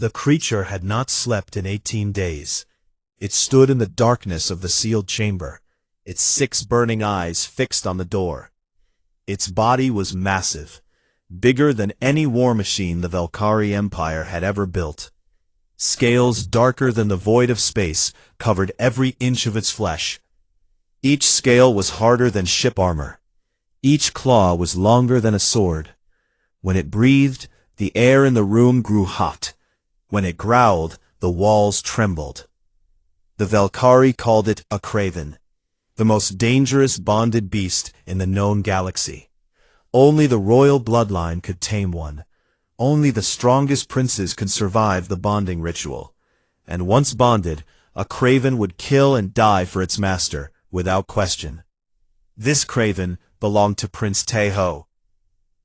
The creature had not slept in 18 days. It stood in the darkness of the sealed chamber, its 6 burning eyes fixed on the door. Its body was massive, bigger than any war machine the Valkyrie Empire had ever built. Scales darker than the void of space covered every inch of its flesh. Each scale was harder than ship armor. Each claw was longer than a sword. When it breathed, the air in the room grew hot. When it growled, the walls trembled. The Valkyrie called it a craven, the most dangerous bonded beast in the known galaxy. Only the royal bloodline could tame one. Only the strongest princes could survive the bonding ritual. And once bonded, a craven would kill and die for its master, without question. This craven belonged to Prince Taeho.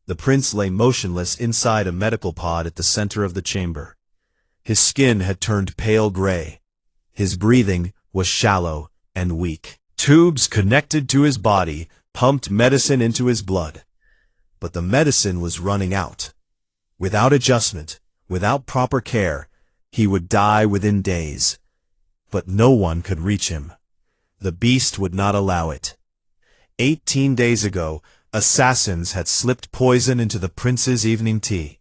The prince lay motionless inside a medical pod at the center of the chamber. His skin had turned pale gray. His breathing was shallow and weak. Tubes connected to his body pumped medicine into his blood. But the medicine was running out. Without adjustment, without proper care, he would die within days. But no one could reach him. The beast would not allow it. 18 days ago, assassins had slipped poison into the prince's evening tea.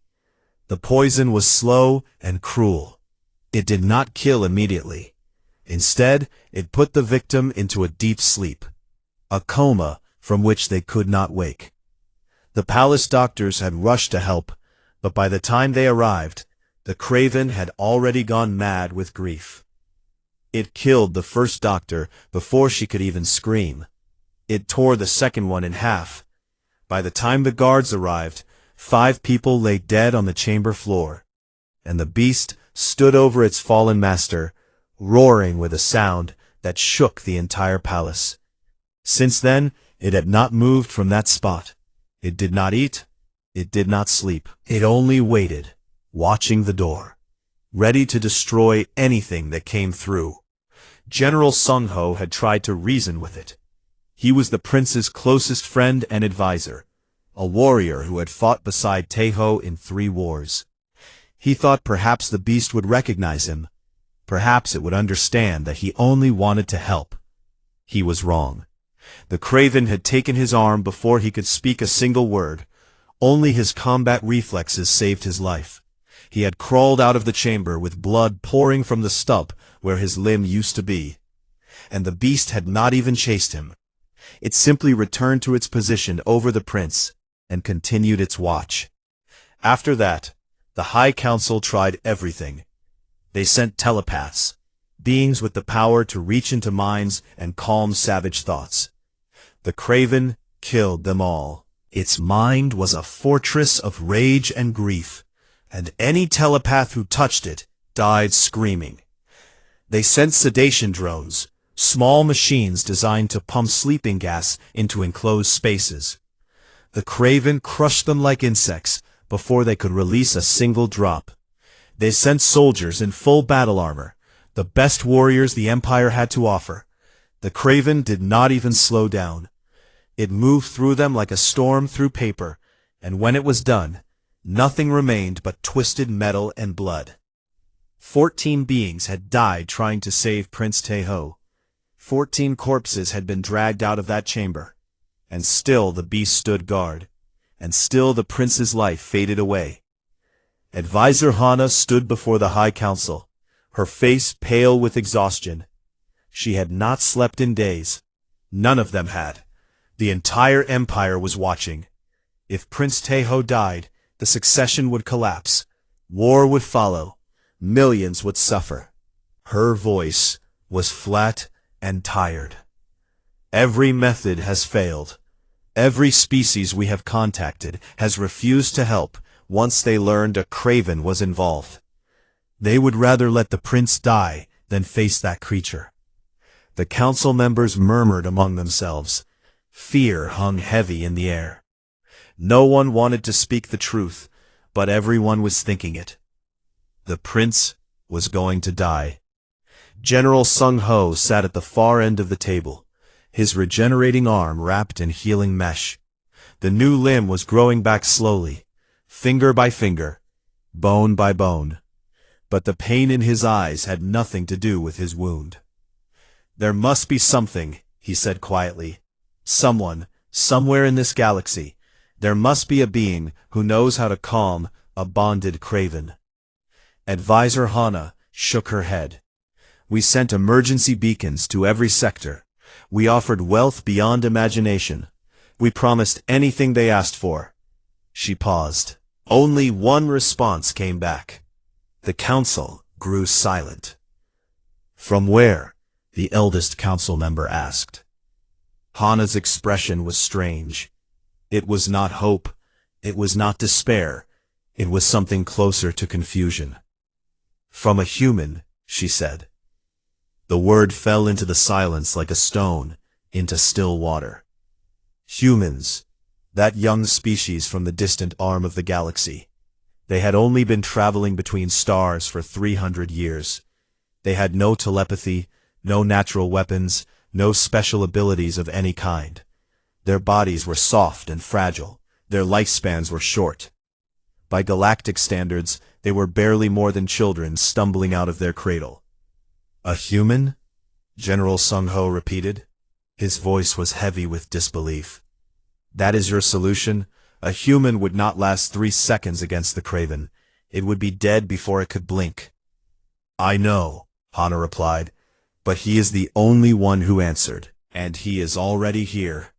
The poison was slow and cruel. It did not kill immediately. Instead, it put the victim into a deep sleep, a coma from which they could not wake. The palace doctors had rushed to help, but by the time they arrived, the craven had already gone mad with grief. It killed the first doctor before she could even scream. It tore the second one in half. By the time the guards arrived, 5 people lay dead on the chamber floor, and the beast stood over its fallen master, roaring with a sound that shook the entire palace. Since then, it had not moved from that spot. It did not eat. It did not sleep. It only waited, watching the door, ready to destroy anything that came through. General Sung Ho had tried to reason with it. He was the prince's closest friend and advisor, a warrior who had fought beside Taeho in 3 wars. He thought perhaps the beast would recognize him. Perhaps it would understand that he only wanted to help. He was wrong. The craven had taken his arm before he could speak a single word. Only his combat reflexes saved his life. He had crawled out of the chamber with blood pouring from the stump where his limb used to be. And the beast had not even chased him. It simply returned to its position over the prince and continued its watch. After that, the High Council tried everything. They sent telepaths, beings with the power to reach into minds and calm savage thoughts. The craven killed them all. Its mind was a fortress of rage and grief, and any telepath who touched it died screaming. They sent sedation drones, small machines designed to pump sleeping gas into enclosed spaces. The craven crushed them like insects before they could release a single drop. They sent soldiers in full battle armor, the best warriors the Empire had to offer. The craven did not even slow down. It moved through them like a storm through paper, and when it was done, nothing remained but twisted metal and blood. 14 beings had died trying to save Prince Taeho. 14 corpses had been dragged out of that chamber. And still the beast stood guard. And still the prince's life faded away. Advisor Hana stood before the High Council, her face pale with exhaustion. She had not slept in days. None of them had. The entire empire was watching. If Prince Taeho died, the succession would collapse. War would follow. Millions would suffer. Her voice was flat and tired. Every method has failed. Every species we have contacted has refused to help once they learned a craven was involved. They would rather let the prince die than face that creature. The council members murmured among themselves. Fear hung heavy in the air. No one wanted to speak the truth, but everyone was thinking it. The prince was going to die. General Sung Ho sat at the far end of the table, his regenerating arm wrapped in healing mesh. The new limb was growing back slowly, finger by finger, bone by bone. but the pain in his eyes had nothing to do with his wound. "There must be something," he said quietly. "Someone, somewhere in this galaxy. There must be a being who knows how to calm a bonded craven." Advisor Hana shook her head. "We sent emergency beacons to every sector. We offered wealth beyond imagination. We promised anything they asked for." She paused. Only one response came back. The council grew silent. "From where?" the eldest council member asked. Hana's expression was strange. It was not hope. It was not despair. It was something closer to confusion. "From a human," she said. The word fell into the silence like a stone into still water. Humans, that young species from the distant arm of the galaxy. They had only been traveling between stars for 300 years. They had no telepathy, no natural weapons, no special abilities of any kind. Their bodies were soft and fragile. Their lifespans were short. By galactic standards, they were barely more than children stumbling out of their cradle. "A human?" General Sung-ho repeated. His voice was heavy with disbelief. "That is your solution? A human would not last 3 seconds against the craven. It would be dead before it could blink." "I know," Hana replied, "but he is the only one who answered, and he is already here."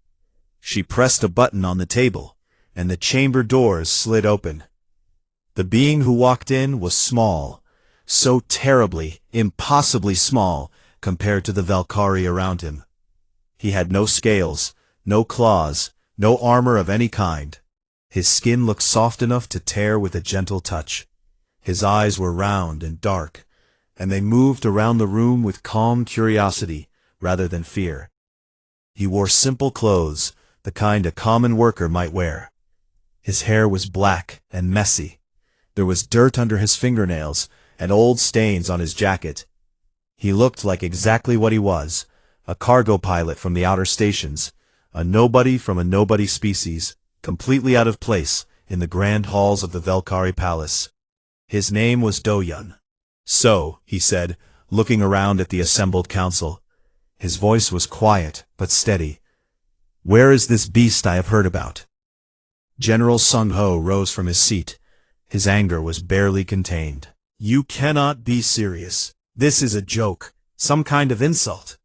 She pressed a button on the table, and the chamber doors slid open. The being who walked in was small, so terribly, impossibly small compared to the Valkyrie around him. He had no scales, no claws, no armor of any kind. His skin looked soft enough to tear with a gentle touch. His eyes were round and dark, and they moved around the room with calm curiosity rather than fear. He wore simple clothes, the kind a common worker might wear. His hair was black and messy. There was dirt under his fingernails and old stains on his jacket. He looked like exactly what he was, a cargo pilot from the outer stations, a nobody from a nobody species, completely out of place in the grand halls of the Valkyrie Palace. His name was Do-yun. "So," he said, looking around at the assembled council. His voice was quiet but steady. "Where is this beast I have heard about?" General Sung-ho rose from his seat. His anger was barely contained. "You cannot be serious. This is a joke, some kind of insult."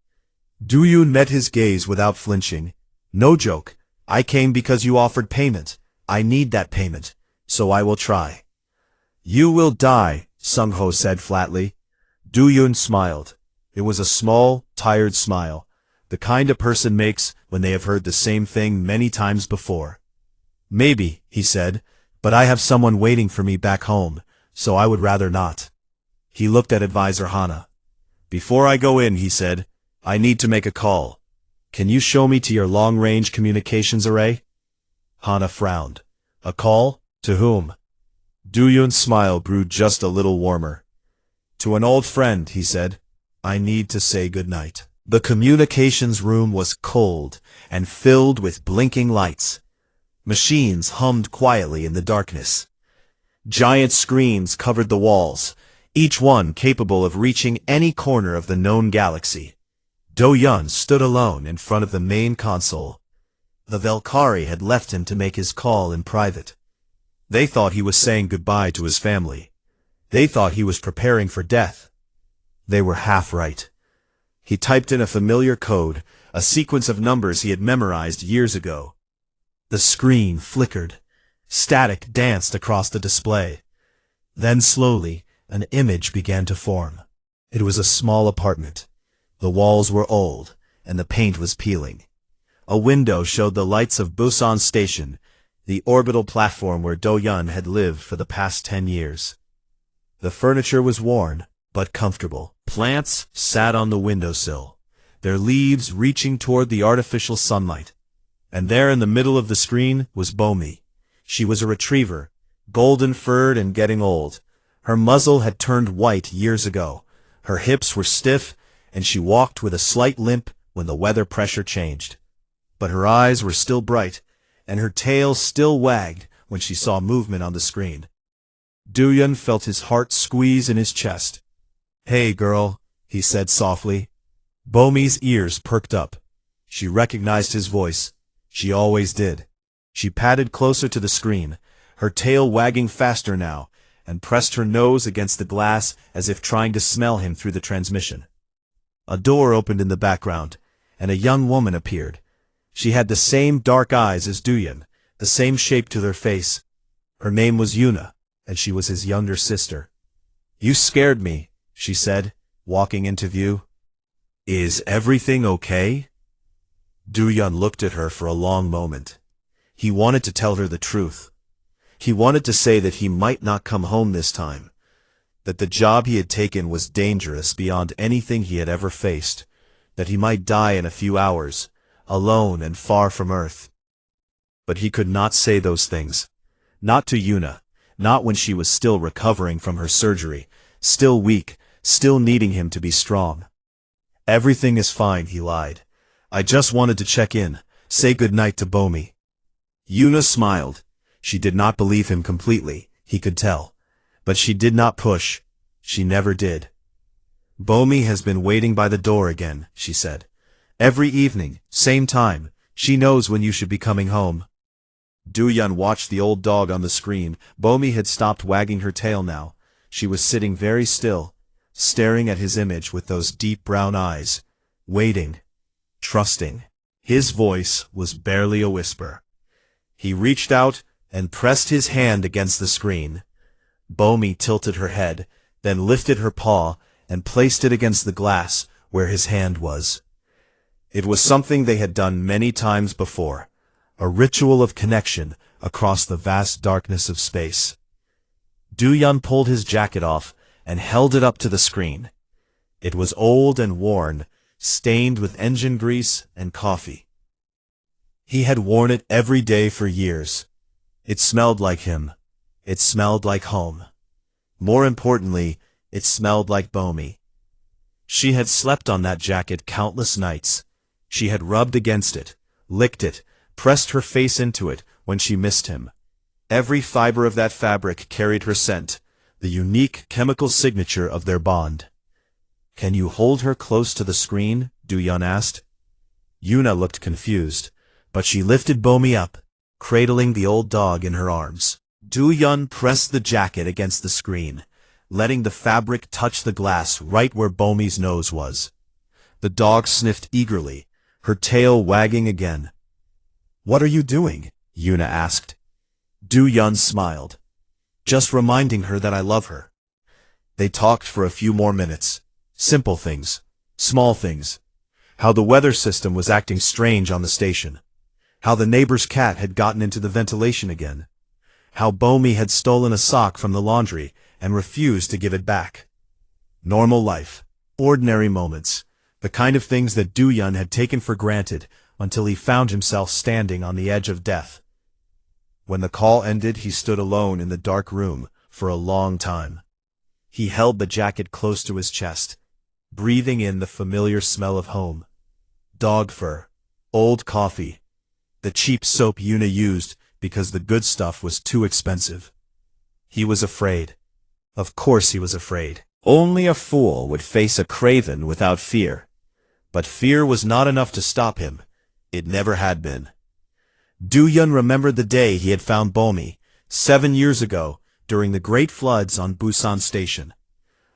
Do-yun met his gaze without flinching. "No joke. I came because you offered payment. I need that payment, so I will try." "You will die," Sung-ho said flatly. Do-yun smiled. It was a small, tired smile, the kind a person makes when they have heard the same thing many times before. "Maybe," he said, "but I have someone waiting for me back home, so I would rather not." He looked at Advisor Hana. "Before I go in," he said, "I need to make a call. Can you show me to your long-range communications array?" Hana frowned. "A call? To whom?" Do-yun's smile grew just a little warmer. "To an old friend," he said. "I need to say goodnight." The communications room was cold and filled with blinking lights. Machines hummed quietly in the darkness. Giant screens covered the walls, each one capable of reaching any corner of the known galaxy. Do-yun stood alone in front of the main console. The Valkyrie had left him to make his call in private. They thought he was saying goodbye to his family. They thought he was preparing for death. They were half right. He typed in a familiar code, a sequence of numbers he had memorized years ago. The screen flickered. Static danced across the display. Then slowly, an image began to form. It was a small apartment. The walls were old, and the paint was peeling. A window showed the lights of Busan Station, the orbital platform where Do-yun had lived for the past 10 years. The furniture was worn, but comfortable. Plants sat on the windowsill, their leaves reaching toward the artificial sunlight. And there in the middle of the screen was Bomi. She was a retriever, golden-furred and getting old. Her muzzle had turned white years ago. Her hips were stiff, and she walked with a slight limp when the weather pressure changed. But her eyes were still bright, and her tail still wagged when she saw movement on the screen. Duyun felt his heart squeeze in his chest. "Hey, girl," he said softly. Bomi's ears perked up. She recognized his voice. She always did. She padded closer to the screen, her tail wagging faster now, and pressed her nose against the glass as if trying to smell him through the transmission. A door opened in the background, and a young woman appeared. She had the same dark eyes as Duyun, the same shape to their face. Her name was Yuna, and she was his younger sister. "You scared me," she said, walking into view. "Is everything okay?" Duyun looked at her for a long moment. He wanted to tell her the truth. He wanted to say that he might not come home this time, that the job he had taken was dangerous beyond anything he had ever faced, that he might die in a few hours, alone and far from Earth. But he could not say those things. Not to Yuna, not when she was still recovering from her surgery, still weak, still needing him to be strong. "Everything is fine," he lied. "I just wanted to check in, say goodnight to Bomi." Yuna smiled. She did not believe him completely, he could tell. But she did not push. She never did. "Bomi has been waiting by the door again," she said. "Every evening, same time. She knows when you should be coming home." Duyun watched the old dog on the screen. Bomi had stopped wagging her tail now. She was sitting very still, staring at his image with those deep brown eyes, waiting, trusting. His voice was barely a whisper. He reached out and pressed his hand against the screen. Bomi tilted her head, then lifted her paw and placed it against the glass where his hand was. It was something they had done many times before, a ritual of connection across the vast darkness of space. Duyun pulled his jacket off and held it up to the screen. It was old and worn, stained with engine grease and coffee. He had worn it every day for years. It smelled like him. It smelled like home. More importantly, it smelled like Bomi. She had slept on that jacket countless nights. She had rubbed against it, licked it, pressed her face into it when she missed him. Every fiber of that fabric carried her scent, the unique chemical signature of their bond. "Can you hold her close to the screen?" Duyun asked. Yuna looked confused, but she lifted Bomi up, cradling the old dog in her arms. Duyun pressed the jacket against the screen, letting the fabric touch the glass right where Bomi's nose was. The dog sniffed eagerly, her tail wagging again. "What are you doing?" Yuna asked. Duyun smiled. "Just reminding her that I love her." They talked for a few more minutes. Simple things, small things. How the weather system was acting strange on the station. How the neighbor's cat had gotten into the ventilation again. How Bomi had stolen a sock from the laundry and refused to give it back. Normal life, ordinary moments, the kind of things that Duyun had taken for granted until he found himself standing on the edge of death. When the call ended, he stood alone in the dark room for a long time. He held the jacket close to his chest, breathing in the familiar smell of home. Dog fur, old coffee, the cheap soap Yuna used because the good stuff was too expensive. He was afraid. Of course he was afraid. Only a fool would face a craven without fear. But fear was not enough to stop him. It never had been. Duyun remembered the day he had found Bomi, 7 years ago, during the great floods on Busan Station.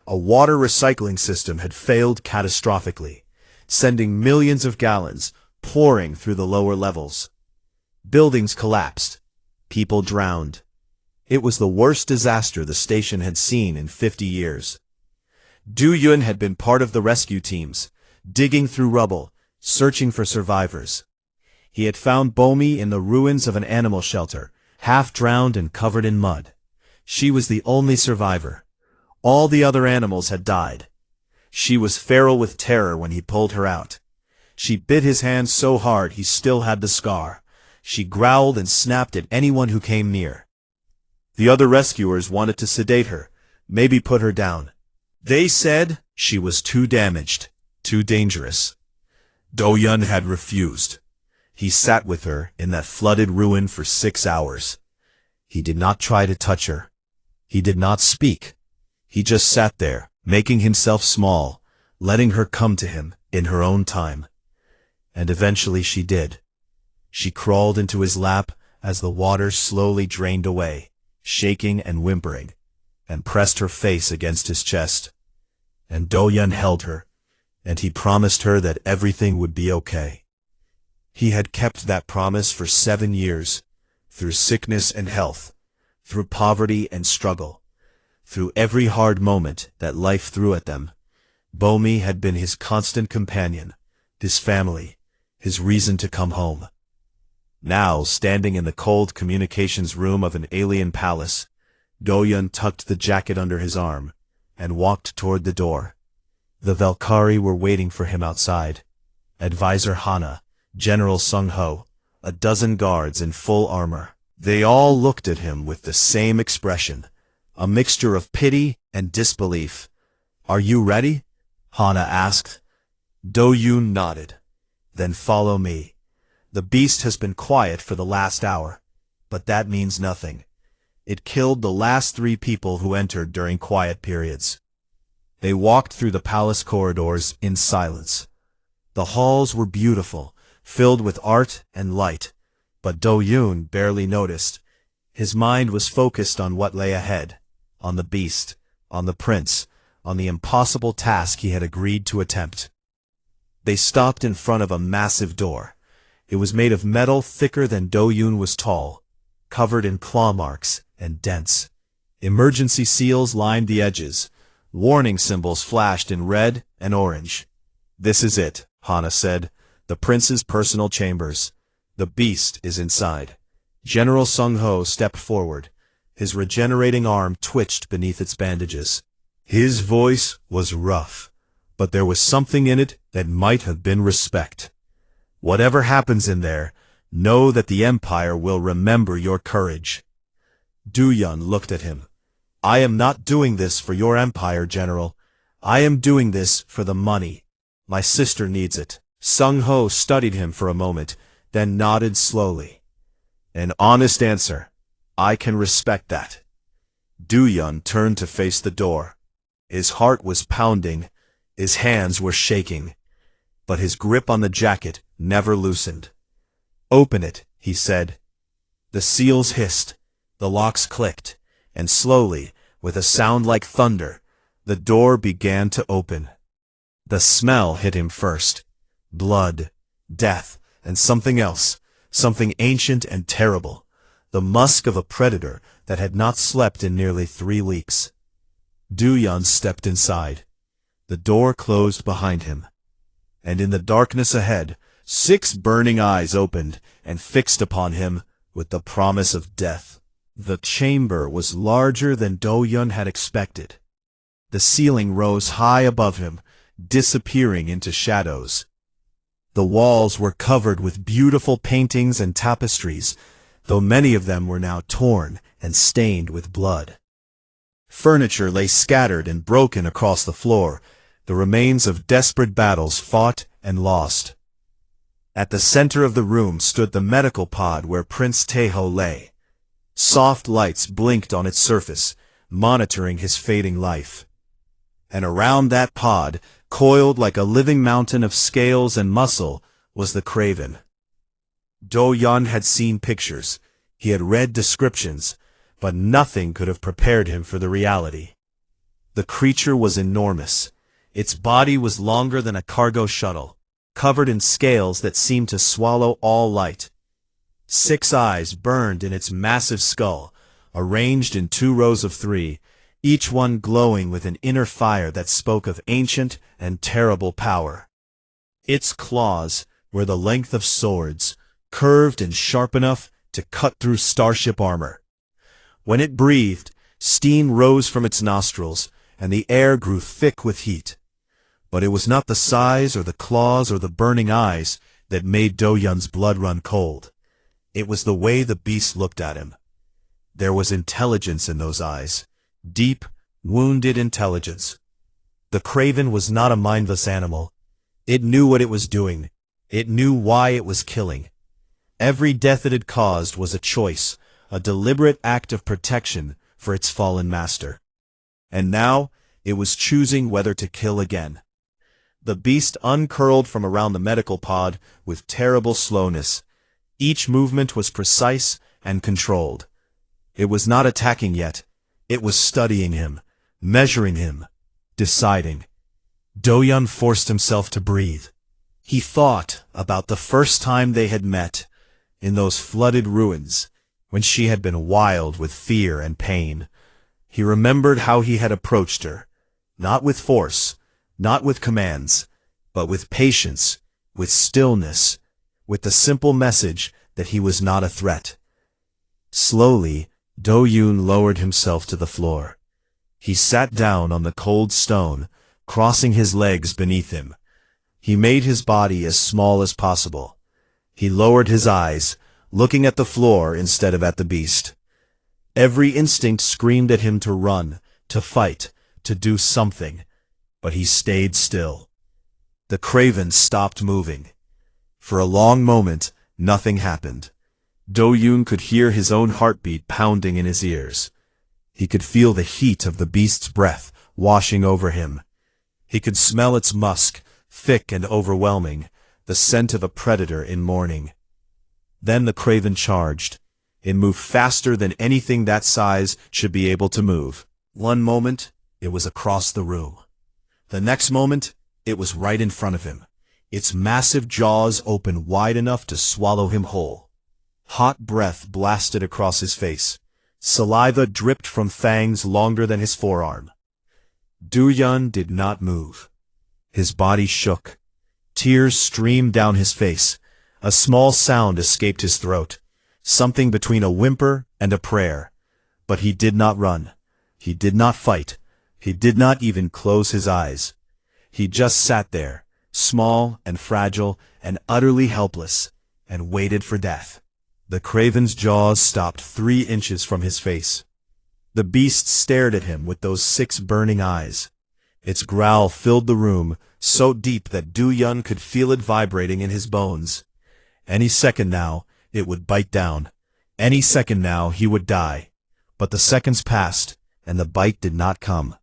A water recycling system had failed catastrophically, sending millions of gallons pouring through the lower levels. Buildings collapsed. People drowned. It was the worst disaster the station had seen in 50 years. Duyun had been part of the rescue teams, digging through rubble, searching for survivors. He had found Bomi in the ruins of an animal shelter, half drowned and covered in mud. She was the only survivor. All the other animals had died. She was feral with terror when he pulled her out. She bit his hand so hard he still had the scar. She growled and snapped at anyone who came near. The other rescuers wanted to sedate her, maybe put her down. They said she was too damaged, too dangerous. Duyun had refused. He sat with her in that flooded ruin for 6 hours. He did not try to touch her. He did not speak. He just sat there, making himself small, letting her come to him in her own time. And eventually she did. She crawled into his lap as the water slowly drained away, shaking and whimpering, and pressed her face against his chest. And Do-yun held her, and he promised her that everything would be okay. He had kept that promise for 7 years, through sickness and health, through poverty and struggle, through every hard moment that life threw at them. Bomi had been his constant companion, his family, his reason to come home. Now, standing in the cold communications room of an alien palace, Do-yun tucked the jacket under his arm and walked toward the door. The Valkyrie were waiting for him outside. Advisor Hana, General Sung-ho, a dozen guards in full armor. They all looked at him with the same expression, a mixture of pity and disbelief. "Are you ready?" Hana asked. Do-yun nodded. "Then follow me. The beast has been quiet for the last hour, but that means nothing. It killed the last 3 people who entered during quiet periods." They walked through the palace corridors in silence. The halls were beautiful, filled with art and light, but Do-yun barely noticed. His mind was focused on what lay ahead, on the beast, on the prince, on the impossible task he had agreed to attempt. They stopped in front of a massive door. It was made of metal thicker than Do-yun was tall, covered in claw marks and dents. Emergency seals lined the edges. Warning symbols flashed in red and orange. "This is it," Hana said. "The prince's personal chambers. The beast is inside." General Sung-ho stepped forward. His regenerating arm twitched beneath its bandages. His voice was rough, but there was something in it that might have been respect. "Whatever happens in there, know that the Empire will remember your courage." Do-yun looked at him. "I am not doing this for your empire, General. I am doing this for the money. My sister needs it." Sung-ho studied him for a moment, then nodded slowly. "An honest answer. I can respect that." Do-yun turned to face the door. His heart was pounding, his hands were shaking, but his grip on the jacket never loosened. "Open it," he said. The seals hissed, the locks clicked, and slowly, with a sound like thunder, the door began to open. The smell hit him first. Blood, death, and something else, something ancient and terrible, the musk of a predator that had not slept in nearly 3 weeks. Do-yun stepped inside. The door closed behind him, and in the darkness ahead, 6 burning eyes opened and fixed upon him with the promise of death. The chamber was larger than Do-yun had expected. The ceiling rose high above him, disappearing into shadows. The walls were covered with beautiful paintings and tapestries, though many of them were now torn and stained with blood. Furniture lay scattered and broken across the floor, the remains of desperate battles fought and lost. At the center of the room stood the medical pod where Prince Taeho lay. Soft lights blinked on its surface, monitoring his fading life. And around that pod, coiled like a living mountain of scales and muscle, was the Craven. Do-yun had seen pictures, he had read descriptions, but nothing could have prepared him for the reality. The creature was enormous. Its body was longer than a cargo shuttle, covered in scales that seemed to swallow all light. 6 eyes burned in its massive skull, arranged in 2 rows of 3, each one glowing with an inner fire that spoke of ancient and terrible power. Its claws were the length of swords, curved and sharp enough to cut through starship armor. When it breathed, steam rose from its nostrils, and the air grew thick with heat. But it was not the size or the claws or the burning eyes that made Do-yun's blood run cold. It was the way the beast looked at him. There was intelligence in those eyes, deep, wounded intelligence. The Craven was not a mindless animal. It knew what it was doing. It knew why it was killing. Every death it had caused was a choice, a deliberate act of protection for its fallen master. And now, it was choosing whether to kill again. The beast uncurled from around the medical pod with terrible slowness. Each movement was precise and controlled. It was not attacking yet. It was studying him, measuring him, deciding. Do-yun forced himself to breathe. He thought about the first time they had met, in those flooded ruins, when she had been wild with fear and pain. He remembered how he had approached her, not with force, not with commands, but with patience, with stillness, with the simple message that he was not a threat. Slowly, Do-yun lowered himself to the floor. He sat down on the cold stone, crossing his legs beneath him. He made his body as small as possible. He lowered his eyes, looking at the floor instead of at the beast. Every instinct screamed at him to run, to fight, to do something, but he stayed still. The craven stopped moving. For a long moment, nothing happened. Do-yun could hear his own heartbeat pounding in his ears. He could feel the heat of the beast's breath washing over him. He could smell its musk, thick and overwhelming, the scent of a predator in mourning. Then the craven charged. It moved faster than anything that size should be able to move. One moment, it was across the room. The next moment, it was right in front of him. Its massive jaws opened wide enough to swallow him whole. Hot breath blasted across his face. Saliva dripped from fangs longer than his forearm. Do-yun did not move. His body shook. Tears streamed down his face. A small sound escaped his throat. Something between a whimper and a prayer. But he did not run. He did not fight. He did not even close his eyes. He just sat there, small and fragile and utterly helpless, and waited for death. The craven's jaws stopped 3 inches from his face. The beast stared at him with those 6 burning eyes. Its growl filled the room, so deep that Do-yun could feel it vibrating in his bones. Any second now, it would bite down. Any second now, he would die. But the seconds passed, and the bite did not come.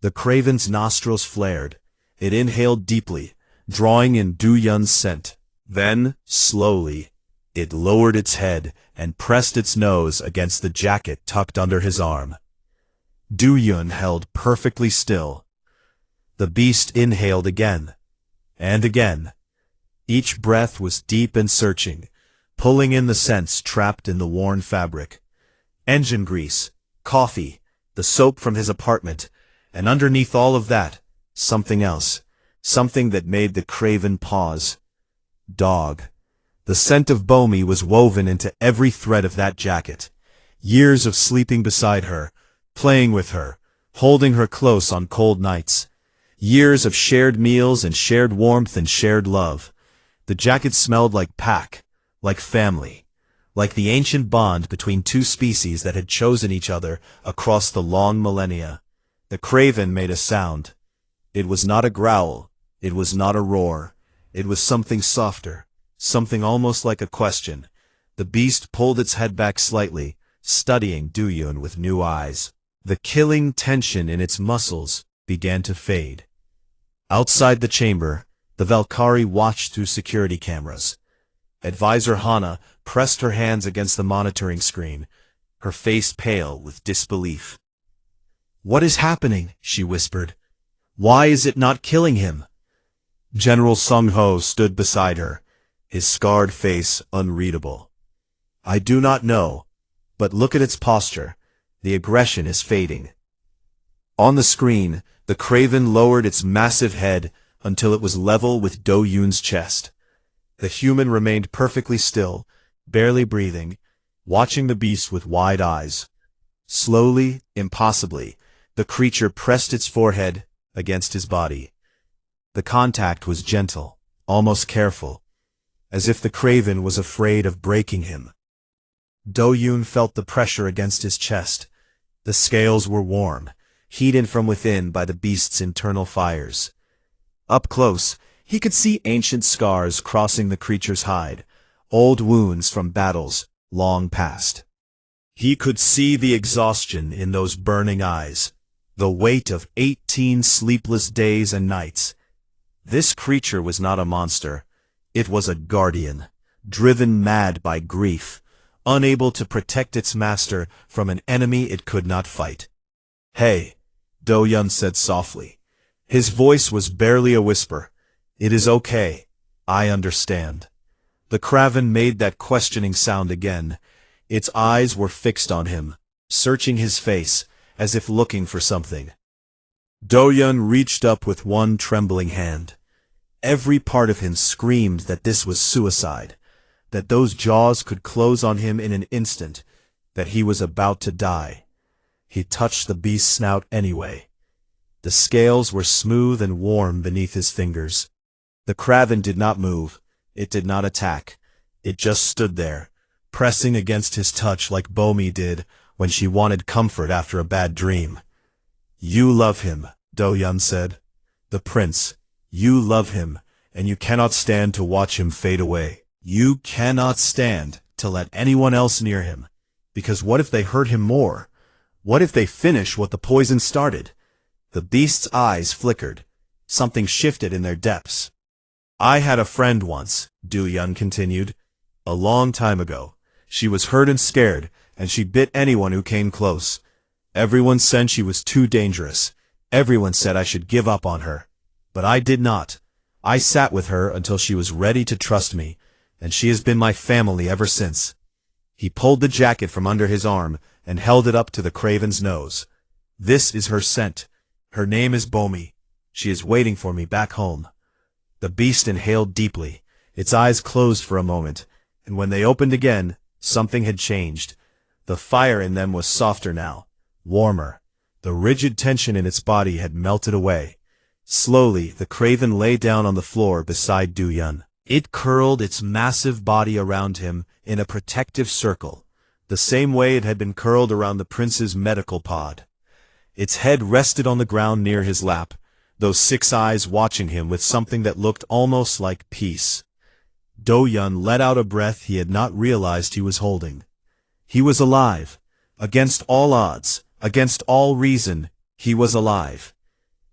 The craven's nostrils flared. It inhaled deeply, drawing in Do-yun's scent. Then, slowly, it lowered its head and pressed its nose against the jacket tucked under his arm. Do-yun held perfectly still. The beast inhaled again, and again. Each breath was deep and searching, pulling in the scents trapped in the worn fabric. Engine grease, coffee, the soap from his apartment, and underneath all of that, something else, something that made the craven pause. Dog. The scent of Bomi was woven into every thread of that jacket. Years of sleeping beside her, playing with her, holding her close on cold nights. Years of shared meals and shared warmth and shared love. The jacket smelled like pack, like family, like the ancient bond between 2 species that had chosen each other across the long millennia. The craven made a sound. It was not a growl. It was not a roar. It was something softer, something almost like a question. The beast pulled its head back slightly, studying Do-yun with new eyes. The killing tension in its muscles began to fade. Outside the chamber, the Valkyrie watched through security cameras. Advisor Hana pressed her hands against the monitoring screen, her face pale with disbelief. "What is happening?" she whispered. "Why is it not killing him?" General Sung-ho stood beside her, his scarred face unreadable. "I do not know, but look at its posture. The aggression is fading." On the screen, the craven lowered its massive head until it was level with Do-yun's chest. The human remained perfectly still, barely breathing, watching the beast with wide eyes. Slowly, impossibly, the creature pressed its forehead against his body. The contact was gentle, almost careful, as if the craven was afraid of breaking him. Do-yun felt the pressure against his chest. The scales were warm, heated from within by the beast's internal fires. Up close, he could see ancient scars crossing the creature's hide, old wounds from battles long past. He could see the exhaustion in those burning eyes, the weight of 18 sleepless days and nights. This creature was not a monster. It was a guardian, driven mad by grief, unable to protect its master from an enemy it could not fight. "Hey," Do-yun said softly. His voice was barely a whisper. "It is okay. I understand." The Kraven made that questioning sound again. Its eyes were fixed on him, searching his face, as if looking for something. Do-yun reached up with one trembling hand. Every part of him screamed that this was suicide, that those jaws could close on him in an instant, that he was about to die. He touched the beast's snout anyway. The scales were smooth and warm beneath his fingers. The Kraven did not move. It did not attack. It just stood there, pressing against his touch like Bomi did when she wanted comfort after a bad dream. "You love him," Do-yun said. "The prince. You love him, and you cannot stand to watch him fade away. You cannot stand to let anyone else near him, because what if they hurt him more? What if they finish what the poison started?" The beast's eyes flickered. Something shifted in their depths. "I had a friend once," Do-yun continued. "A long time ago. She was hurt and scared, and she bit anyone who came close. Everyone said she was too dangerous. Everyone said I should give up on her. But I did not. I sat with her until she was ready to trust me, and she has been my family ever since." He pulled the jacket from under his arm and held it up to the Kraven's nose. "This is her scent. Her name is Bomi. She is waiting for me back home." The beast inhaled deeply. Its eyes closed for a moment, and when they opened again, something had changed. The fire in them was softer now, warmer. The rigid tension in its body had melted away. Slowly, the Kraven lay down on the floor beside Do-yun. It curled its massive body around him in a protective circle, the same way it had been curled around the prince's medical pod. Its head rested on the ground near his lap, those 6 eyes watching him with something that looked almost like peace. Do-yun let out a breath he had not realized he was holding. He was alive. Against all odds, against all reason, he was alive.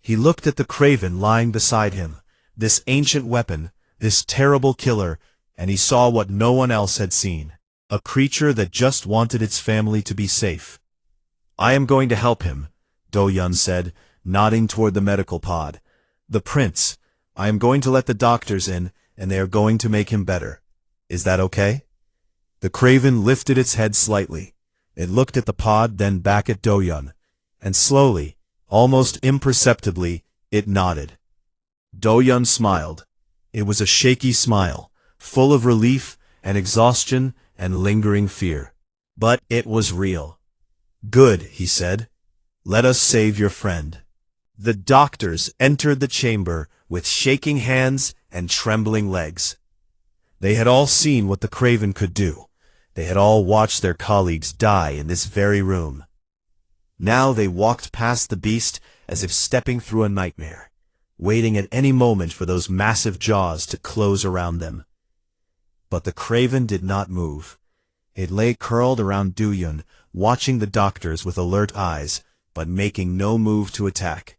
He looked at the Kraven lying beside him, this ancient weapon, this terrible killer, and he saw what no one else had seen. A creature that just wanted its family to be safe. "I am going to help him," Do-yun said, nodding toward the medical pod. "The prince. I am going to let the doctors in, and they are going to make him better. Is that okay?" The Kraven lifted its head slightly. It looked at the pod, then back at Do-yun, and slowly, almost imperceptibly, it nodded. Do-yun smiled. It was a shaky smile, full of relief and exhaustion and lingering fear. But it was real. "Good," he said. "Let us save your friend." The doctors entered the chamber with shaking hands and trembling legs. They had all seen what the Kraven could do. They had all watched their colleagues die in this very room. Now they walked past the beast as if stepping through a nightmare, waiting at any moment for those massive jaws to close around them. But the Kraven did not move. It lay curled around Do-yun, watching the doctors with alert eyes, but making no move to attack.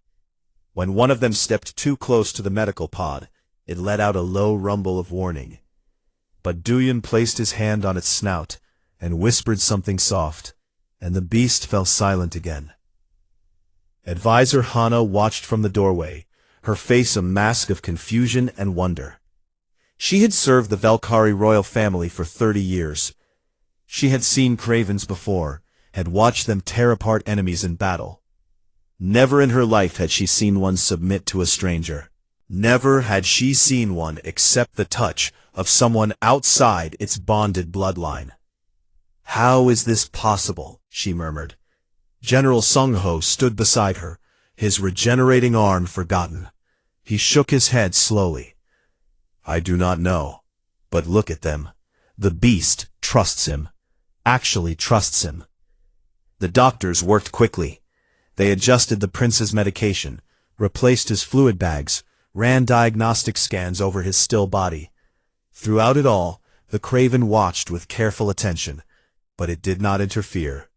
When one of them stepped too close to the medical pod, it let out a low rumble of warning. But Do-yun placed his hand on its snout and whispered something soft, and the beast fell silent again. Advisor Hana watched from the doorway, her face a mask of confusion and wonder. She had served the Valkyrie royal family for 30 years. She had seen Kravens before, had watched them tear apart enemies in battle. Never in her life had she seen one submit to a stranger. Never had she seen one accept the touch of someone outside its bonded bloodline. "How is this possible?" she murmured. General Sung-ho stood beside her, his regenerating arm forgotten. He shook his head slowly. "I do not know. But look at them. The beast trusts him. Actually trusts him." The doctors worked quickly. They adjusted the prince's medication, replaced his fluid bags, ran diagnostic scans over his still body. Throughout it all, the Kraven watched with careful attention. but it did not interfere.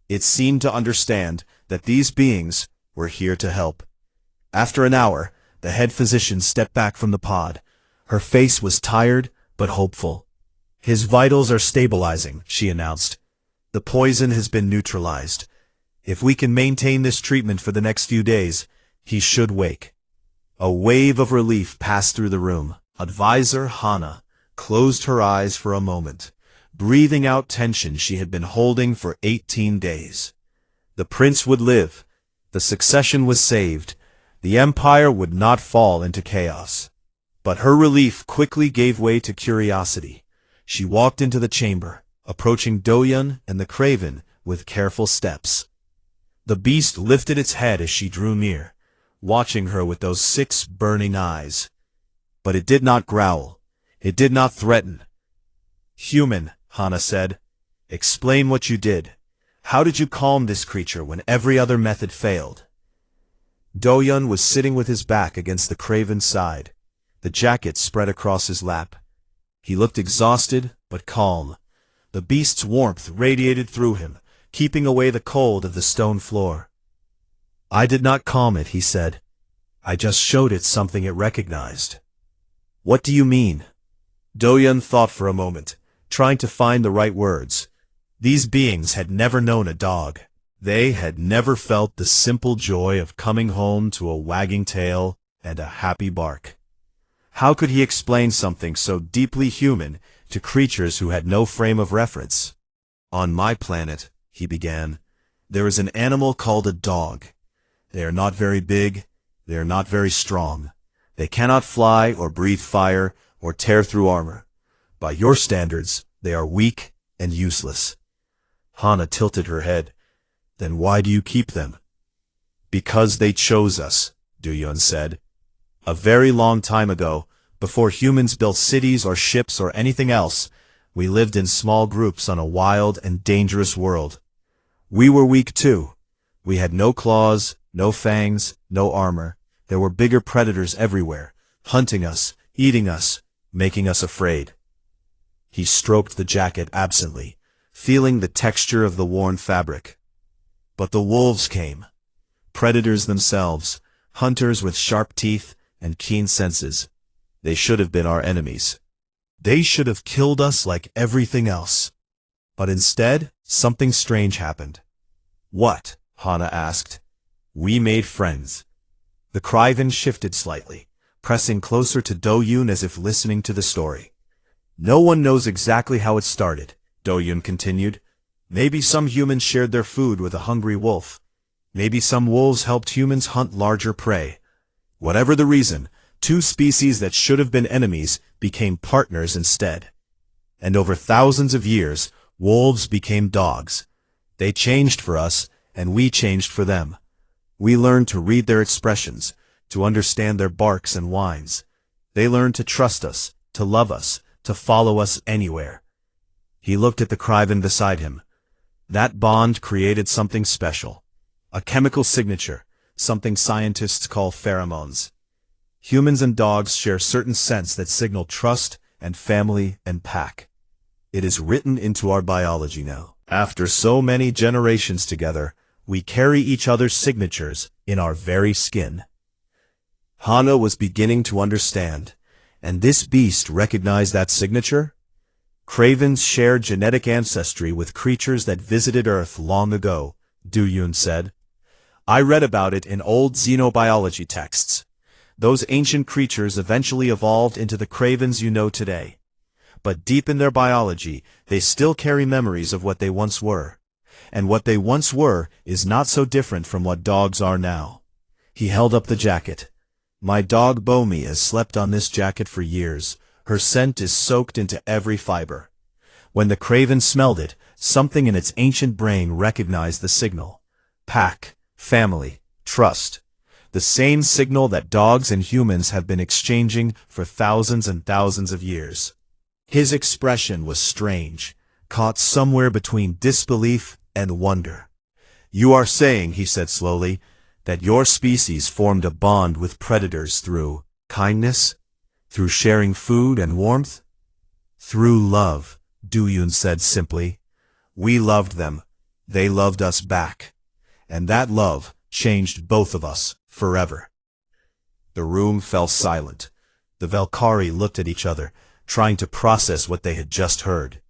It seemed to understand that these beings were here to help. After an hour, the head physician stepped back from the pod. Her face was tired but hopeful. "His vitals are stabilizing," she announced. "The poison has been neutralized. If we can maintain this treatment for the next few days, he should wake." A wave of relief passed through the room. Advisor Hana closed her eyes for a moment, breathing out tension she had been holding for 18 days. The prince would live. The succession was saved. The empire would not fall into chaos. But her relief quickly gave way to curiosity. She walked into the chamber, approaching Doyun and the Craven with careful steps. The beast lifted its head as she drew near, watching her with those 6 burning eyes. But it did not growl. It did not threaten. "Human," Hana said, "explain what you did. How did you calm this creature when every other method failed?" Doyun was sitting with his back against the Craven's side, the jacket spread across his lap. He looked exhausted but calm. The beast's warmth radiated through him, keeping away the cold of the stone floor. "I did not calm it," he said. "I just showed it something it recognized." "What do you mean?" Doyun thought for a moment, trying to find the right words. These beings had never known a dog. They had never felt the simple joy of coming home to a wagging tail and a happy bark. How could he explain something so deeply human to creatures who had no frame of reference? "On my planet," he began, "there is an animal called a dog. They are not very big. They are not very strong. They cannot fly or breathe fire or tear through armor. By your standards, they are weak and useless." Hana tilted her head. "Then why do you keep them?" "Because they chose us," Doyun said. "A very long time ago, before humans built cities or ships or anything else, we lived in small groups on a wild and dangerous world. We were weak too. We had no claws, no fangs, no armor. There were bigger predators everywhere, hunting us, eating us, making us afraid." He stroked the jacket absently, feeling the texture of the worn fabric. "But the wolves came. Predators themselves, hunters with sharp teeth and keen senses. They should have been our enemies. They should have killed us like everything else. But instead, something strange happened." "What?" Hana asked. "We made friends." The Craven shifted slightly, pressing closer to Doyun as if listening to the story. "No one knows exactly how it started," Doyun continued. "Maybe some humans shared their food with a hungry wolf. Maybe some wolves helped humans hunt larger prey. Whatever the reason, 2 species that should have been enemies became partners instead. And over thousands of years, wolves became dogs. They changed for us, and we changed for them. We learned to read their expressions, to understand their barks and whines. They learned to trust us, to love us, to follow us anywhere." He looked at the Craven beside him. That bond created something special. A chemical signature, something scientists call pheromones. Humans and dogs share certain scents that signal trust and family and pack. It is written into our biology now. After so many generations together, we carry each other's signatures in our very skin. Hana was beginning to understand, and this beast recognized that signature? Cravens shared genetic ancestry with creatures that visited Earth long ago, Doyun said. "I read about it in old xenobiology texts. Those ancient creatures eventually evolved into the cravens you know today. But deep in their biology, they still carry memories of what they once were. And what they once were is not so different from what dogs are now." He held up the jacket. "My dog Bomi has slept on this jacket for years. Her scent is soaked into every fiber." When the Craven smelled it, something in its ancient brain recognized the signal. Pack, family, trust. The same signal that dogs and humans have been exchanging for thousands and thousands of years. His expression was strange, caught somewhere between disbelief and wonder. "You are saying," he said slowly, "that your species formed a bond with predators through kindness? Through sharing food and warmth?" "Through love," Doyun said simply. We loved them. They loved us back. And that love changed both of us forever. The room fell silent. The Valkyrie looked at each other, trying to process what they had just heard.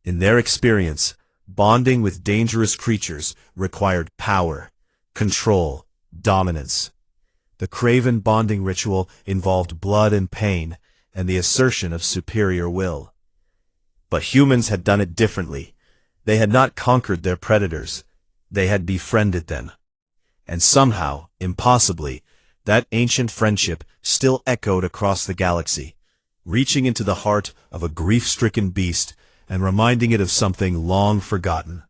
In their experience, bonding with dangerous creatures required power, control, dominance. The Craven bonding ritual involved blood and pain, and the assertion of superior will. But humans had done it differently. They had not conquered their predators. They had befriended them. And somehow, impossibly, that ancient friendship still echoed across the galaxy, reaching into the heart of a grief-stricken beast and reminding it of something long forgotten.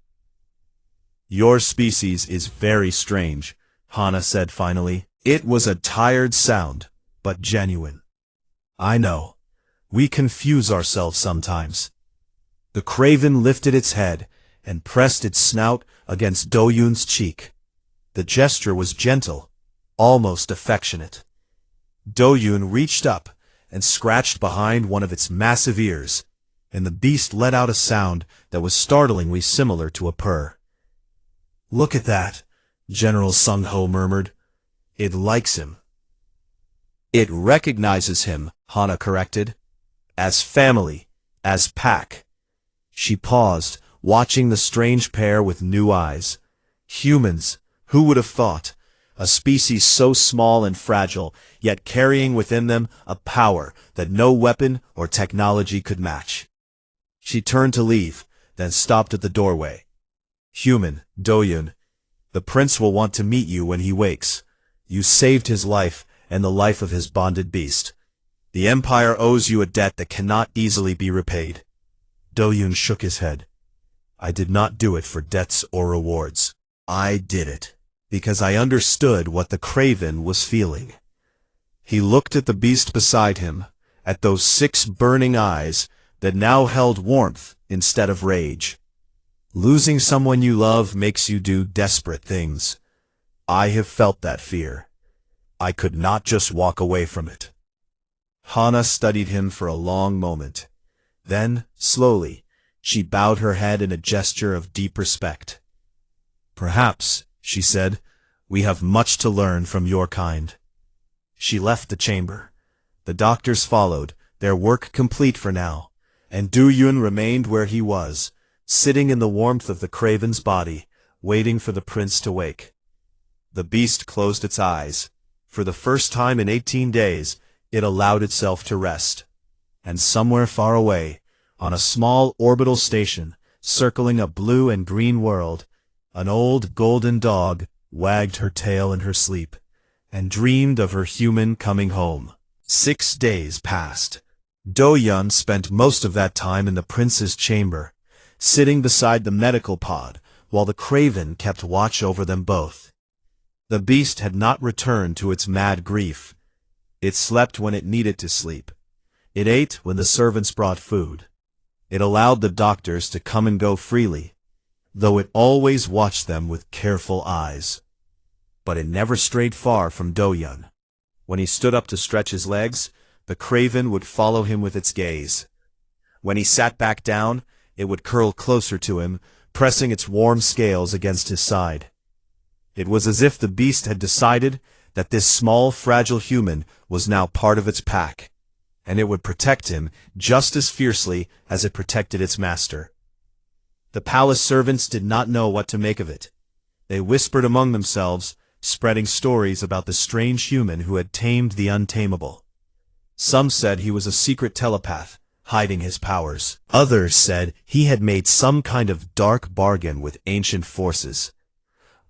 "Your species is very strange," Hana said finally. It was a tired sound, but genuine. "I know. We confuse ourselves sometimes." The Craven lifted its head and pressed its snout against Do-Yun's cheek. The gesture was gentle, almost affectionate. Do-Yun reached up and scratched behind one of its massive ears, and the beast let out a sound that was startlingly similar to a purr. "Look at that," General Sung-Ho murmured. "It likes him." "It recognizes him," Hana corrected. "As family, as pack." She paused, watching the strange pair with new eyes. Humans, who would have thought? A species so small and fragile, yet carrying within them a power that no weapon or technology could match. She turned to leave, then stopped at the doorway. "Human, Do-Yun, the prince will want to meet you when he wakes. You saved his life and the life of his bonded beast. The Empire owes you a debt that cannot easily be repaid." Do-Yun shook his head. "I did not do it for debts or rewards. I did it because I understood what the Craven was feeling." He looked at the beast beside him, at those 6 burning eyes that now held warmth instead of rage. "Losing someone you love makes you do desperate things. I have felt that fear. I could not just walk away from it." Hana studied him for a long moment. Then, slowly, she bowed her head in a gesture of deep respect. "Perhaps," she said, "we have much to learn from your kind." She left the chamber. The doctors followed, their work complete for now, and Do-Yun remained where he was, sitting in the warmth of the Craven's body, waiting for the prince to wake. The beast closed its eyes. For the first time in 18 days, it allowed itself to rest. And somewhere far away, on a small orbital station, circling a blue and green world, an old golden dog wagged her tail in her sleep, and dreamed of her human coming home. 6 days passed. Do-Yun spent most of that time in the prince's chamber, sitting beside the medical pod, while the Craven kept watch over them both. The beast had not returned to its mad grief. It slept when it needed to sleep. It ate when the servants brought food. It allowed the doctors to come and go freely, though it always watched them with careful eyes. But it never strayed far from Do-Yun. When he stood up to stretch his legs, the Craven would follow him with its gaze. When he sat back down, it would curl closer to him, pressing its warm scales against his side. It was as if the beast had decided that this small, fragile human was now part of its pack, and it would protect him just as fiercely as it protected its master. The palace servants did not know what to make of it. They whispered among themselves, spreading stories about the strange human who had tamed the untamable. Some said he was a secret telepath, hiding his powers. Others said he had made some kind of dark bargain with ancient forces.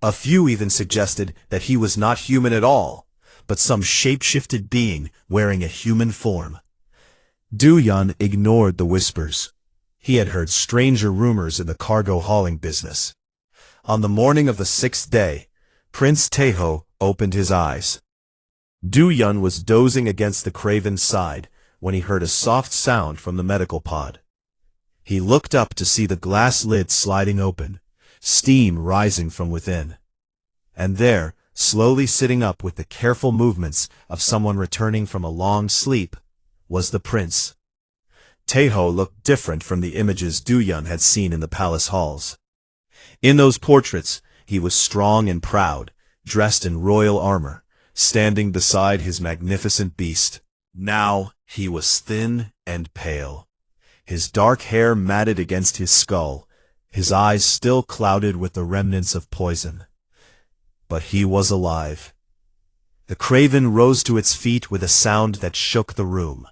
A few even suggested that he was not human at all, but some shape-shifted being wearing a human form. Do-Yun ignored the whispers. He had heard stranger rumors in the cargo hauling business. On the morning of the 6th day, Prince Taeho opened his eyes. Do-Yun was dozing against the Craven's side when he heard a soft sound from the medical pod. He looked up to see the glass lid sliding open, steam rising from within. And there, slowly sitting up with the careful movements of someone returning from a long sleep, was the prince. Taeho looked different from the images Do-yun had seen in the palace halls. In those portraits, he was strong and proud, dressed in royal armor, standing beside his magnificent beast. Now, he was thin and pale. His dark hair matted against his skull, his eyes still clouded with the remnants of poison. But he was alive. The craven rose to its feet with a sound that shook the room.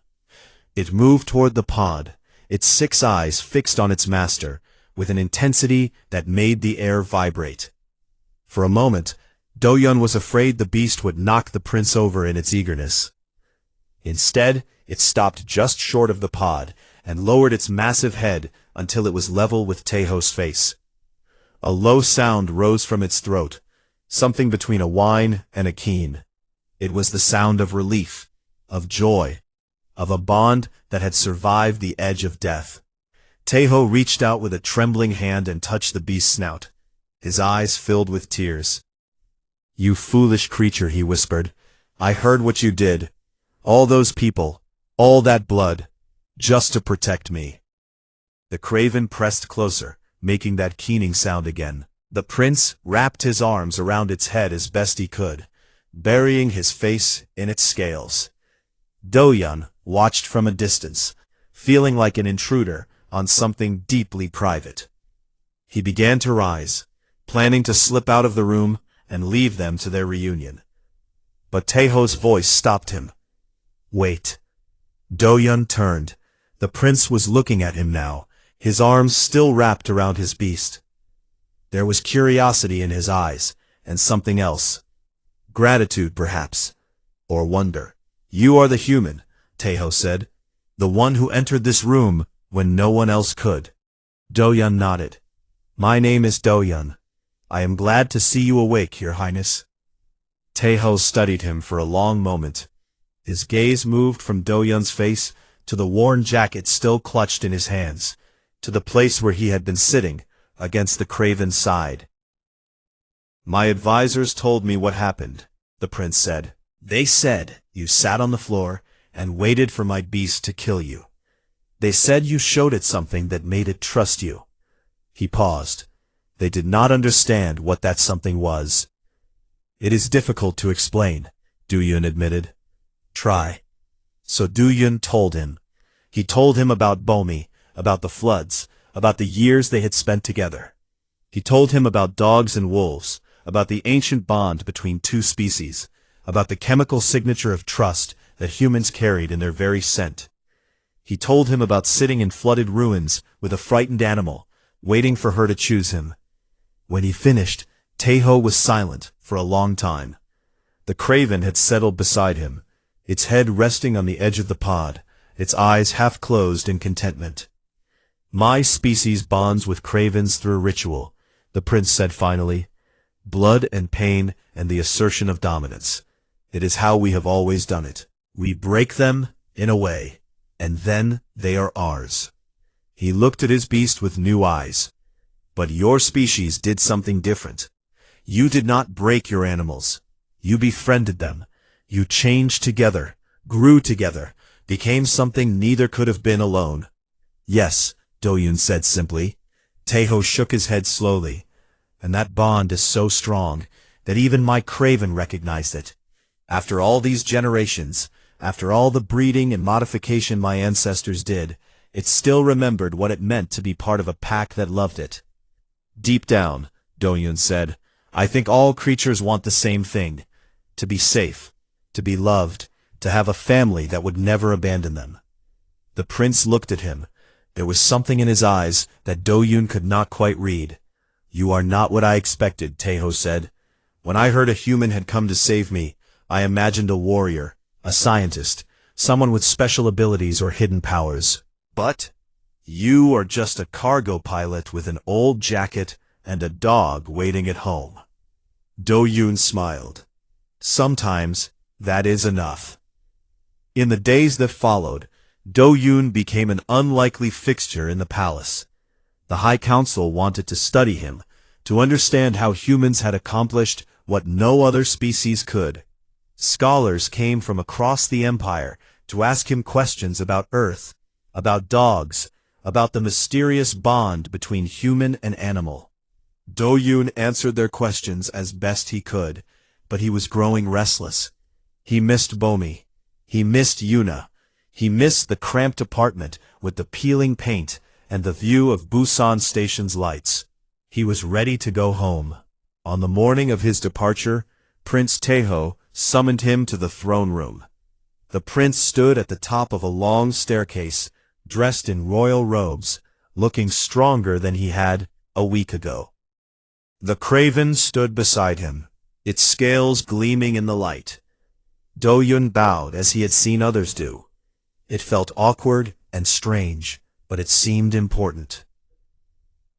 It moved toward the pod, its 6 eyes fixed on its master, with an intensity that made the air vibrate. For a moment, Do-yun was afraid the beast would knock the prince over in its eagerness. Instead, it stopped just short of the pod and lowered its massive head until it was level with Taeho's face. A low sound rose from its throat, something between a whine and a keen. It was the sound of relief, of joy, of a bond that had survived the edge of death. Taeho reached out with a trembling hand and touched the beast's snout. His eyes filled with tears. "You foolish creature," he whispered. "I heard what you did. All those people, all that blood, just to protect me." The craven pressed closer, making that keening sound again. The prince wrapped his arms around its head as best he could, burying his face in its scales. Do-yun watched from a distance, feeling like an intruder on something deeply private. He began to rise, planning to slip out of the room and leave them to their reunion. But Taeho's voice stopped him. "Wait." Do-yun turned. The prince was looking at him now, his arms still wrapped around his beast. There was curiosity in his eyes, and something else. Gratitude, perhaps, or wonder. "You are the human," Taeho said. "The one who entered this room when no one else could." Do-yun nodded. "My name is Do-yun. I am glad to see you awake, Your Highness." Taeho studied him for a long moment. His gaze moved from Do-yun's face to the worn jacket still clutched in his hands, to the place where he had been sitting, against the craven's side. "My advisors told me what happened," the prince said. "They said you sat on the floor and waited for my beast to kill you. They said you showed it something that made it trust you." He paused. They did not understand what that something was. "It is difficult to explain," Do-yun admitted. "Try." So Do-yun told him. He told him about Bomi, about the floods, about the years they had spent together. He told him about dogs and wolves, about the ancient bond between 2 species, about the chemical signature of trust that humans carried in their very scent. He told him about sitting in flooded ruins with a frightened animal, waiting for her to choose him. When he finished, Taeho was silent for a long time. The craven had settled beside him, its head resting on the edge of the pod, its eyes half closed in contentment. "My species bonds with cravens through ritual," the prince said finally. "Blood and pain and the assertion of dominance. It is how we have always done it. We break them, in a way, and then they are ours." He looked at his beast with new eyes. "But your species did something different. You did not break your animals. You befriended them. You changed together, grew together, became something neither could have been alone." "Yes," Do-yun said simply. Taeho shook his head slowly. "And that bond is so strong that even my craven recognized it. After all these generations, after all the breeding and modification my ancestors did, it still remembered what it meant to be part of a pack that loved it." "Deep down," Do-yun said, "I think all creatures want the same thing. To be safe, to be loved, to have a family that would never abandon them." The prince looked at him. There was something in his eyes that Do-yun could not quite read. "You are not what I expected," Taeho said. "When I heard a human had come to save me, I imagined a warrior, a scientist, someone with special abilities or hidden powers. But you are just a cargo pilot with an old jacket and a dog waiting at home." Do-yun smiled. "Sometimes that is enough." In the days that followed, Do-yun became an unlikely fixture in the palace. The High Council wanted to study him, to understand how humans had accomplished what no other species could. Scholars came from across the empire to ask him questions about Earth, about dogs, about the mysterious bond between human and animal. Do-yoon answered their questions as best he could, but he was growing restless. He missed Bomi. He missed Yuna. He missed the cramped apartment with the peeling paint and the view of Busan Station's lights. He was ready to go home. On the morning of his departure, Prince Taeho summoned him to the throne room. The prince stood at the top of a long staircase, dressed in royal robes, looking stronger than he had a week ago. The craven stood beside him, its scales gleaming in the light. Do-yoon bowed as he had seen others do. It felt awkward and strange, but it seemed important.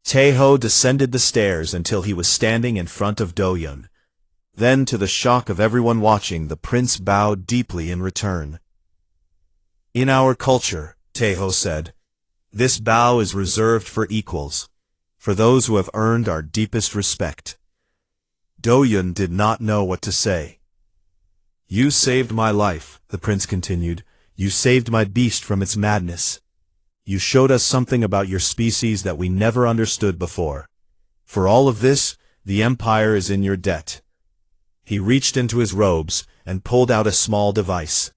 Taeho descended the stairs until he was standing in front of Do-yoon. Then, to the shock of everyone watching, the prince bowed deeply in return. "In our culture," Taeho said, "this bow is reserved for equals, for those who have earned our deepest respect." Do-yoon did not know what to say. "You saved my life," the prince continued. "You saved my beast from its madness. You showed us something about your species that we never understood before. For all of this, the Empire is in your debt." He reached into his robes and pulled out a small device.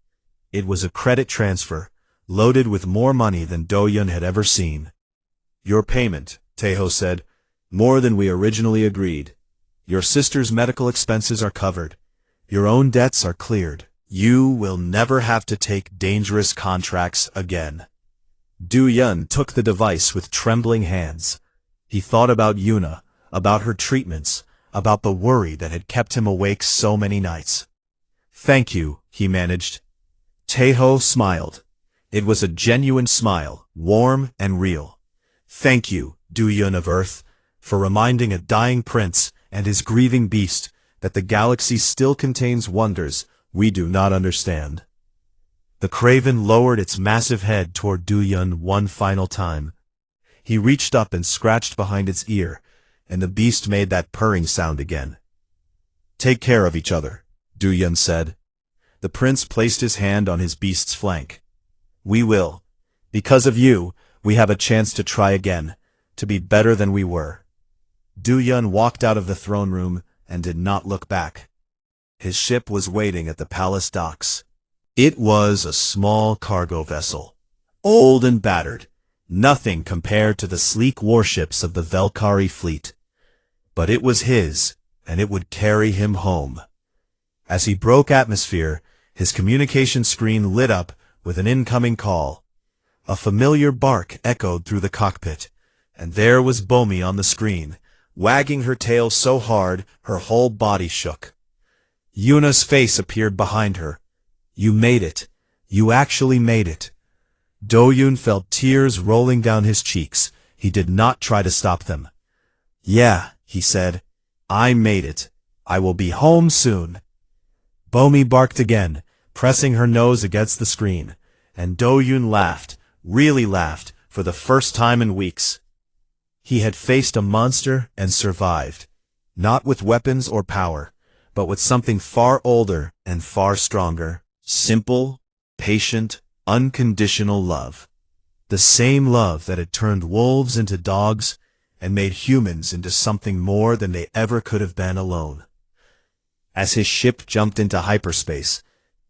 It was a credit transfer, loaded with more money than Do-yoon had ever seen. "Your payment," Taeho said, "more than we originally agreed. Your sister's medical expenses are covered. Your own debts are cleared. You will never have to take dangerous contracts again." Do-yoon took the device with trembling hands. He thought about Yuna, about her treatments, about the worry that had kept him awake so many nights. "Thank you," he managed. Taeho smiled. It was a genuine smile, warm and real. "Thank you, Do-yoon of Earth, for reminding a dying prince and his grieving beast that the galaxy still contains wonders we do not understand." The craven lowered its massive head toward Do-yoon one final time. He reached up and scratched behind its ear, and the beast made that purring sound again. "Take care of each other," Do-yoon said. The prince placed his hand on his beast's flank. "We will. Because of you, we have a chance to try again, to be better than we were." Do-yoon walked out of the throne room and did not look back. His ship was waiting at the palace docks. It was a small cargo vessel, old and battered, nothing compared to the sleek warships of the Velkari fleet. But it was his, and it would carry him home. As he broke atmosphere, his communication screen lit up with an incoming call. A familiar bark echoed through the cockpit, and there was Bomi on the screen, wagging her tail so hard her whole body shook. Yuna's face appeared behind her. "You made it. You actually made it." Do-yoon felt tears rolling down his cheeks. He did not try to stop them. "Yeah," he said, "I made it. I will be home soon." Bomi barked again, pressing her nose against the screen, and Do-yoon laughed, really laughed, for the first time in weeks. He had faced a monster and survived, not with weapons or power, but with something far older and far stronger. Simple, patient, unconditional love. The same love that had turned wolves into dogs and made humans into something more than they ever could have been alone. As his ship jumped into hyperspace,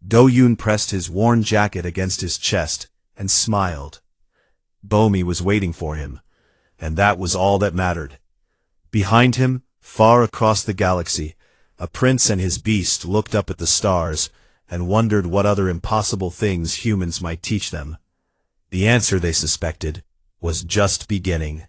Do-yoon pressed his worn jacket against his chest and smiled. Bomi was waiting for him, and that was all that mattered. Behind him, far across the galaxy, a prince and his beast looked up at the stars and wondered what other impossible things humans might teach them. The answer, they suspected, was just beginning.